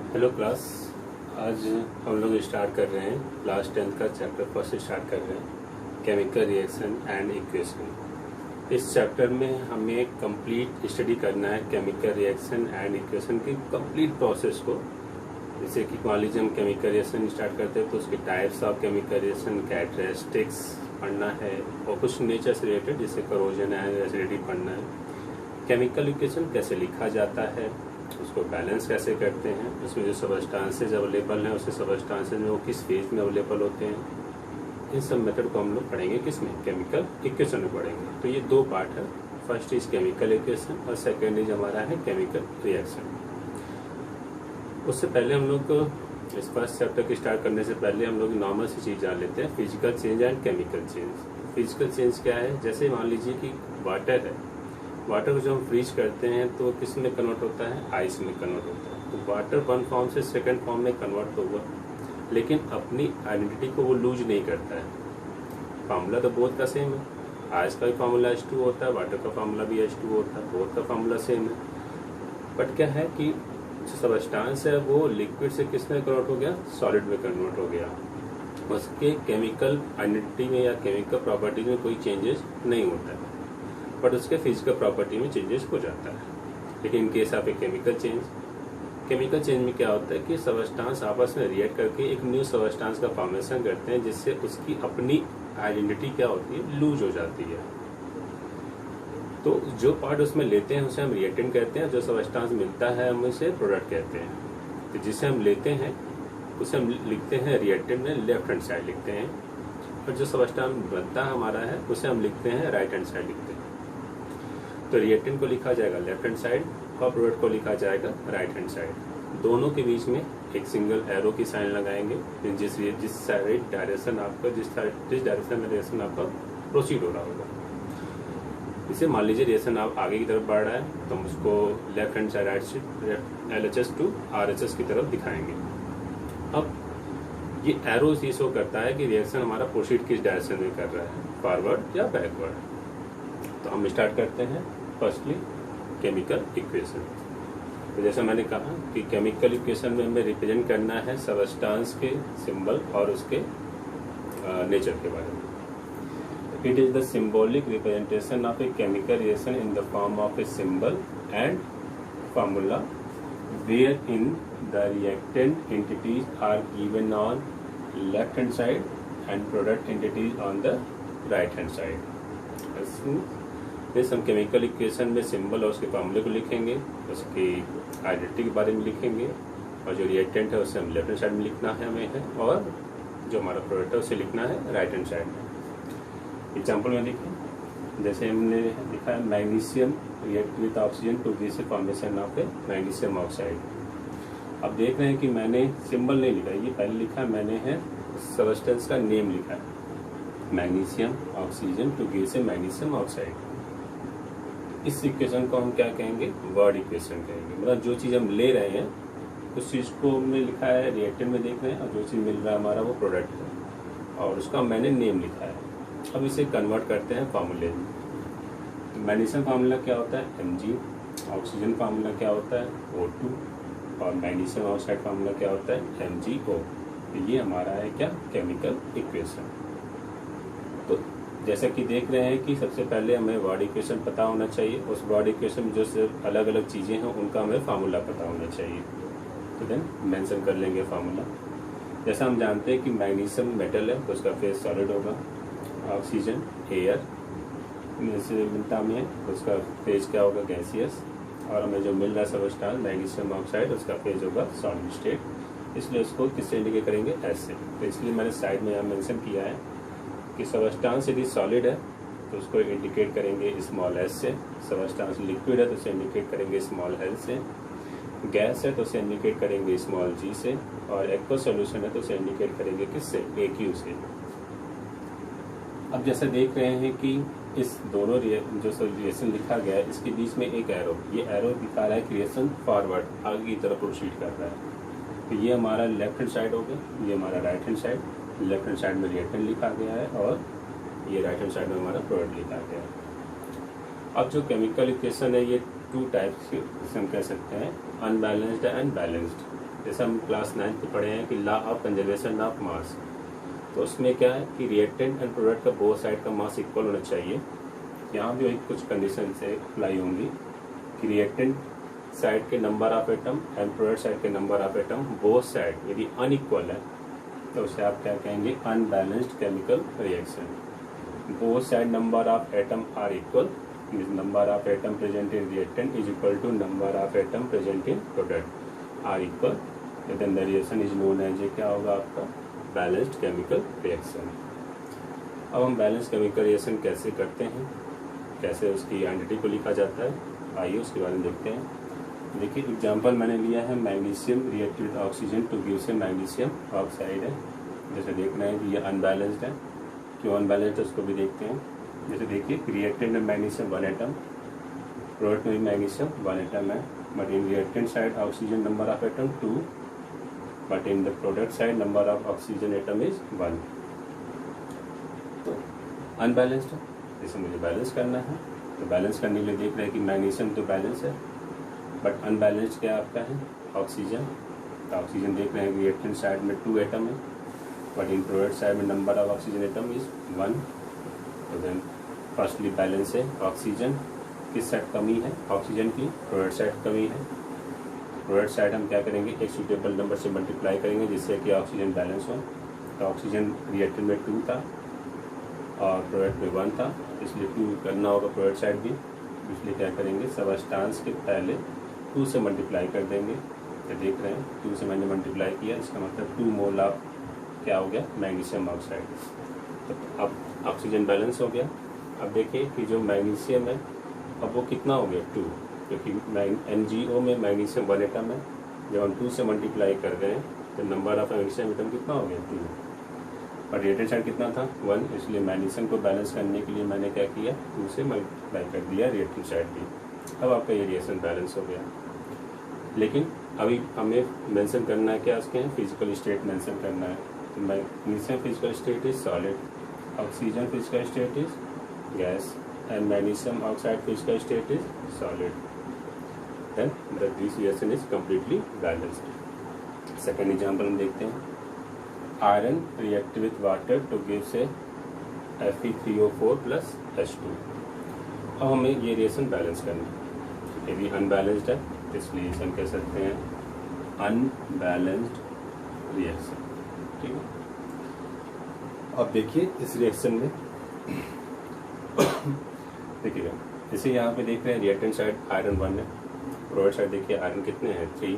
Hello class. आज हम लोग स्टार्ट कर रहे हैं क्लास 10 का चैप्टर फर्स्ट स्टार्ट कर रहे हैं, केमिकल रिएक्शन एंड इक्वेशन। इस चैप्टर में हमें कंप्लीट स्टडी करना है केमिकल रिएक्शन एंड इक्वेशन की कंप्लीट प्रोसेस को। जैसे कि मान लीजिए हम केमिकल रिएक्शन स्टार्ट करते हैं तो उसके types of chemical reaction, characteristics पढ़ना है और कुछ नेचर से रिलेटेड जैसे करोजन है, एसिडिटी पढ़ना है। केमिकल इक्वेशन कैसे लिखा जाता है, उसको बैलेंस कैसे करते हैं, उसमें जो सबस्टांसेज अवेलेबल हैं उसके सबस्टांसेज में वो किस फेज में अवेलेबल होते हैं, इन सब मेथड को हम लोग पढ़ेंगे किसमें, केमिकल इक्वेशन में पढ़ेंगे। तो ये दो पार्ट है, फर्स्ट इज केमिकल इक्वेशन और सेकेंड इज हमारा है केमिकल रिएक्शन। उससे पहले हम लोग इस फर्स्ट चैप्टर की स्टार्ट करने से पहले हम लोग नॉर्मल सी चीज़ जान लेते हैं, physical change and chemical change. Physical change क्या है, जैसे मान लीजिए कि वाटर है, वाटर को जब हम फ्रीज करते हैं तो किस में कन्वर्ट होता है, आइस में कन्वर्ट होता है। तो वाटर वन फॉर्म से सेकंड फॉर्म में कन्वर्ट होगा, लेकिन अपनी आइडेंटिटी को वो लूज नहीं करता है। फार्मूला तो बोथ का सेम है, आइस का भी फार्मूला H2 होता है, वाटर का फार्मूला भी H2 होता है, बोथ का फार्मूला सेम है। बट क्या है कि जो सबस्टांस है वो लिक्विड से किस में कन्वर्ट हो गया, सॉलिड में कन्वर्ट हो गया। उसके केमिकल आइडेंटिटी में या केमिकल प्रॉपर्टीज में कोई चेंजेस नहीं होता है, बट उसके फिजिकल प्रॉपर्टी में चेंजेस हो जाता है। लेकिन in case of a chemical change में क्या होता है कि सबस्टांस आपस में रिएक्ट करके एक न्यू सबस्टांस का फॉर्मेशन करते हैं, जिससे उसकी अपनी आइडेंटिटी क्या होती है, लूज हो जाती है। तो जो पार्ट उसमें लेते हैं उसे हम रिएक्टेंट कहते हैं, जो सबस्टांस मिलता है हम उसे प्रोडक्ट कहते हैं। तो जिसे हम लेते हैं उसे हम लिखते हैं रिएक्टेंट में लेफ्ट हैंड साइड लिखते हैं, और जो सबस्टांस बनता हमारा है उसे हम लिखते हैं राइट हैंड साइड लिखते हैं। तो रिएक्टेंट को लिखा जाएगा लेफ्ट हैंड साइड और प्रोडक्ट को लिखा जाएगा राइट हैंड साइड। दोनों के बीच में एक सिंगल एरो की साइन लगाएंगे, जिस साइड डायरेक्शन आपका जिस डायरेक्शन में रिएक्शन आपका प्रोसीड हो रहा होगा। इसे मान लीजिए रिएक्शन आप आगे की तरफ बढ़ रहा है तो हम उसको left hand side LHS to RHS की तरफ दिखाएंगे। अब ये एरो ये शो करता है कि रिएक्शन हमारा प्रोसीड किस डायरेक्शन में कर रहा है, फॉरवर्ड या बैकवर्ड। तो हम स्टार्ट करते हैं फर्स्टली केमिकल इक्वेशन। तो जैसा मैंने कहा कि केमिकल इक्वेशन में हमें रिप्रेजेंट करना है सबस्टांस के सिंबल और उसके नेचर के बारे में। It is the symbolic representation of a chemical reaction in the form of a symbol and formula where in the reactant entities are given on left hand side and product entities on the right hand side. जैसे हम chemical equation में symbol और उसके फार्मूले को लिखेंगे, उसकी identity के बारे में लिखेंगे, और जो रिएक्टेंट है उसे हम लेफ्ट हैंड साइड में लिखना है हमें है, और जो हमारा प्रोडक्ट है उसे लिखना है राइट हैंड साइड में। एग्जाम्पल में देखें, जैसे हमने लिखा है magnesium react with oxygen to give formation of a magnesium oxide. अब देख रहे हैं कि मैंने सिंबल नहीं लिखा, ये पहले लिखा है मैंने है सबस्टेंस का नेम लिखा है, मैग्नीशियम ऑक्सीजन टू गिव से मैग्नीशियम ऑक्साइड। इस इक्वेशन को हम क्या कहेंगे, वर्ड इक्वेशन कहेंगे। मतलब जो चीज़ हम ले रहे हैं उस चीज़ को हमने लिखा है रिएक्टेंट में देख रहे हैं, और जो चीज़ मिल रहा है हमारा वो प्रोडक्ट है और उसका मैंने नेम लिखा है। अब इसे कन्वर्ट करते हैं फार्मूले में। तो मैग्नीशियम फार्मूला क्या होता है, Mg, ऑक्सीजन फार्मूला क्या होता है O2, और मैग्नीशियम ऑक्साइड फार्मूला क्या होता है MgO। तो ये हमारा है क्या, केमिकल इक्वेशन। तो जैसा कि देख रहे हैं कि सबसे पहले हमें वर्ड इक्वेशन पता होना चाहिए, उस वर्ड इक्वेशन में जो सिर्फ अलग अलग चीज़ें हैं उनका हमें फार्मूला पता होना चाहिए। तो देन मेंशन कर लेंगे फार्मूला। जैसा हम जानते हैं कि मैग्नीशियम मेटल है तो उसका फेज सॉलिड होगा, ऑक्सीजन एयर से मिलता में तो उसका फेज क्या होगा, गैसियस, और हमें जो मिल रहा है सबस्टांस मैग्नीशियम ऑक्साइड उसका फेज होगा सॉलिड स्टेट, इसलिए उसको किससे इंडिकेट करेंगे, S से। तो इसलिए मैंने साइड में यहाँ मेंशन किया है कि सबस्टांस यदि सॉलिड है तो उसको इंडिकेट करेंगे स्मॉल s से, सबस्टांस लिक्विड है तो उसे इंडिकेट करेंगे स्मॉल l से, गैस है तो उसे इंडिकेट करेंगे स्मॉल g से, और एक्वा सॉल्यूशन है तो उसे इंडिकेट करेंगे किससे, AQ से। अब जैसे देख रहे हैं कि इस दोनों जो रिएक्शन लिखा गया है इसके बीच में एक एरो, ये एरो दिखा रहा है कि रिएक्शन फॉरवर्ड आगे की तरफ प्रोसीड कर रहा है। तो ये हमारा लेफ्ट हैंड साइड हो गया, ये हमारा right hand side. Left hand side में रिएक्टेंट लिखा गया है और ये राइट हैंड साइड में हमारा प्रोडक्ट लिखा गया है। अब जो केमिकल इक्वेशन है ये टू टाइप्स के हम कह सकते हैं, अनबैलेंस्ड एंड बैलेंस्ड। जैसे हम क्लास 9th में पढ़े हैं कि law of conservation of mass, तो उसमें क्या है कि रिएक्टेंट एंड प्रोडक्ट का बोथ साइड का मास इक्वल होना चाहिए। यहाँ भी कुछ कंडीशन से अप्लाई होंगी कि रिएक्टेंट साइड के number of atom and product side के number of atom both side यदि अनइक्वल है तो उसे आप क्या कहेंगे, unbalanced chemical reaction. Both side number of atom are equal, number of atom present in reactant is equal to number of atom present in product are equal, then the reaction is known as, ये क्या होगा आपका balanced chemical reaction. अब हम balance chemical reaction कैसे करते हैं, कैसे उसकी आइडेंटिटी को लिखा जाता है, आइए उसके बारे में देखते हैं। देखिए एग्जांपल मैंने लिया है magnesium react with oxygen to give से मैग्नीशियम ऑक्साइड है। जैसे देखना है कि ये अनबैलेंस्ड है, क्यों अनबैलेंस्ड है उसको भी देखते हैं। जैसे देखिए रिएक्टेंट में मैग्नीशियम 1 एटम, प्रोडक्ट में भी मैग्नीशियम 1 एटम है, but in reactant side oxygen number of atom 2, but in the product side number of oxygen atom is 1। तो अनबैलेंस्ड है, इसे मुझे बैलेंस करना है। तो बैलेंस करने के लिए देख रहे हैं कि मैग्नीशियम तो बैलेंस है, बट अनबैलेंस्ड क्या आपका है, ऑक्सीजन। तो ऑक्सीजन देख रहे हैं रिएक्टेंट साइड में 2 एटम है, बट इन प्रोडक्ट साइड में number of oxygen atom is 1। तो देन फर्स्टली बैलेंस है, ऑक्सीजन किस साइड कमी है, ऑक्सीजन की प्रोडक्ट साइड कमी है। प्रोडक्ट साइड हम क्या करेंगे, एक सुटेबल नंबर से मल्टीप्लाई करेंगे जिससे कि ऑक्सीजन बैलेंस हो। तो ऑक्सीजन रिएक्टेंट में 2 था और प्रोडक्ट में 1 था, इसलिए 2 करना होगा प्रोडक्ट साइड भी, इसलिए क्या करेंगे, सबस्टांस के पहले 2 से मल्टीप्लाई कर देंगे। तो देख रहे हैं 2 से मैंने मल्टीप्लाई किया, इसका मतलब 2 मोल ऑफ क्या हो गया, मैग्नीशियम ऑक्साइड। तो अब ऑक्सीजन बैलेंस हो गया। अब देखिए कि जो मैग्नीशियम है अब वो कितना हो गया, 2, क्योंकि NGO में मैग्नीशियम 1 एटम है, जब हम 2 से मल्टीप्लाई कर रहे हैं तो नंबर ऑफ मैग्नीशियम एटम कितना हो गया, 2, और रिएक्टेंट साइड कितना था, 1, इसलिए मैग्नीशियम को बैलेंस करने के लिए मैंने क्या किया, 2 से मल्टीप्लाई कर दिया रिएक्टेंट साइड भी। अब आपका ये रिएक्शन बैलेंस हो गया। लेकिन अभी हमें मेंशन करना है क्या, उसके फिजिकल स्टेट मेंशन करना है। तो magnesium physical state is solid, oxygen physical state is gas, and magnesium oxide physical state is solid, then this reaction is completely balanced. Second example हम देखते हैं, iron react with water to give से Fe3O4 plus H2। अब हमें ये reaction balance करना है, ये भी अनबैलेंस्ड है, इसलिए इसे हम कह सकते हैं अनबैलेंस्ड रिएक्शन। ठीक है, अब देखिए इस रिएक्शन में देखिएगा, जैसे यहाँ पे देख रहे हैं रिएक्टेंट साइड आयरन 1 है, प्रोडक्ट साइड देखिए आयरन कितने हैं, 3,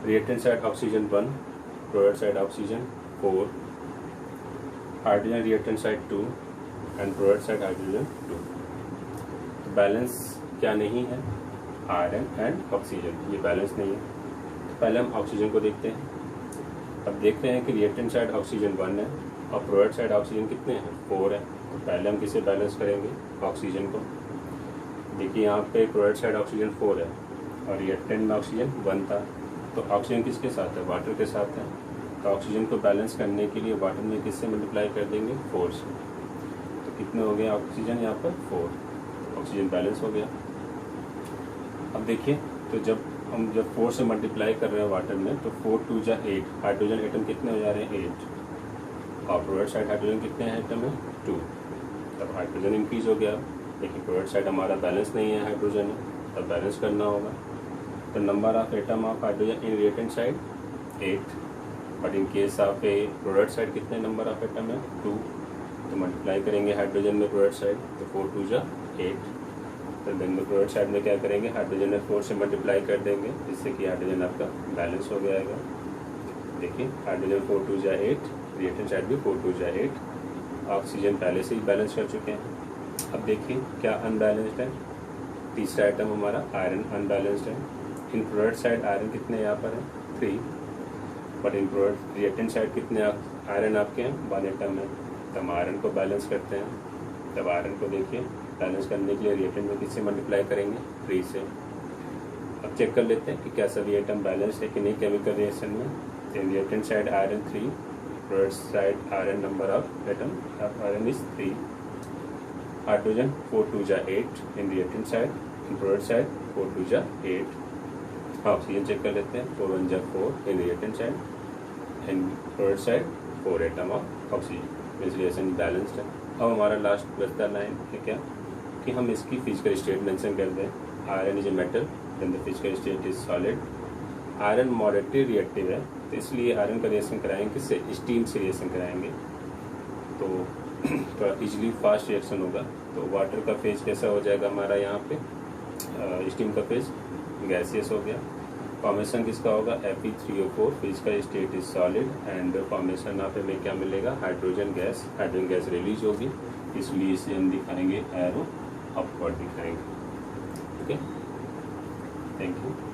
reactant side oxygen 1, product side oxygen 4, hydrogen reactant side 2 and product side hydrogen 2। तो बैलेंस क्या नहीं है, आयरन एंड ऑक्सीजन, ये बैलेंस नहीं है। तो पहले हम ऑक्सीजन को देखते हैं। अब देखते हैं कि रिएक्टेंट साइड ऑक्सीजन 1 है और प्रोडक्ट साइड ऑक्सीजन कितने हैं, 4 है। तो पहले हम किसे बैलेंस करेंगे, ऑक्सीजन को। देखिए यहाँ पे प्रोडक्ट साइड ऑक्सीजन 4 है और रिएक्टेंट में ऑक्सीजन 1 था, तो ऑक्सीजन किसके साथ है, वाटर के साथ है। तो ऑक्सीजन को बैलेंस करने के लिए वाटर में किससे मल्टीप्लाई कर देंगे, 4 से। तो कितने हो गए ऑक्सीजन यहाँ पर, 4, तो ऑक्सीजन बैलेंस हो गया। अब देखिए तो जब 4 से मल्टीप्लाई कर रहे हैं वाटर में, तो 4 2 जा 8, हाइड्रोजन एटम कितने हो जा रहे हैं, 8, और प्रोडक्ट साइड हाइड्रोजन कितने हैं एटम है, 2, तब हाइड्रोजन इंक्रीज हो गया। लेकिन प्रोडक्ट साइड हमारा बैलेंस नहीं है, हाइड्रोजन है, तब बैलेंस करना होगा। तो number of atom of hydrogen in reactant side 8, but in case of A product side कितने नंबर ऑफ एटम है, 2, तो मल्टीप्लाई करेंगे हाइड्रोजन में प्रोडक्ट साइड, तो 4 2 जा 8, तो देन में प्रोडक्ट साइड में क्या करेंगे, हाइड्रोजन में 4 से मल्टीप्लाई कर देंगे, जिससे कि हाइड्रोजन आपका बैलेंस हो जाएगा। देखिए हाइड्रोजन 4 2 जा 8, रिएक्टेंट साइड भी 4 2 जा 8, ऑक्सीजन पहले से ही बैलेंस कर चुके हैं। अब देखिए क्या अनबैलेंस्ड है, तीसरा आइटम हमारा आयरन अनबैलेंस्ड है। इन प्रोडक्ट साइड आयरन कितने यहाँ पर है, 3, but in product reactant side कितने आयरन आपके हैं, 1 एटम है। तो हम आयरन को बैलेंस करते हैं, तब आयरन को देखिए बैलेंस करने के लिए रिएक्टेंट में किससे मल्टीप्लाई करेंगे, 3 से। अब चेक कर लेते हैं कि क्या सभी आइटम बैलेंस है कि नहीं केमिकल रिएक्शन में। तो reactant side iron 3, product side iron number of atom of iron is 3, hydrogen 4 2 जा 8 इन रिएक्टेंट साइड, इन प्रोडक्ट साइड 4 2 जा 8। ऑक्सीजन चेक कर लेते हैं। 4 1 4 in reactant side and product side 4 atom of oxygen, means reaction balanced है। अब हमारा last बचता line है क्या कि हम इसकी फिजिकल स्टेट मेंशन कर दें। Iron is a metal, then the physical state is solid. Iron moderately reactive है, तो इसलिए आयरन का रिएक्शन कराएंगे किससे, स्टीम से रिएक्शन कराएंगे, तो थोड़ा इजीली फास्ट रिएक्शन होगा। तो वाटर का फेज कैसा हो जाएगा हमारा यहाँ पे, स्टीम का फेज गैसियस हो गया। फॉर्मेशन किसका होगा, Fe3O4, physical state is solid and formation यहाँ पे हमें क्या मिलेगा, हाइड्रोजन गैस रिलीज होगी, इसलिए इसे हम दिखाएंगे एरो अपवर्ड दिखाएंगे। Okay, thank you.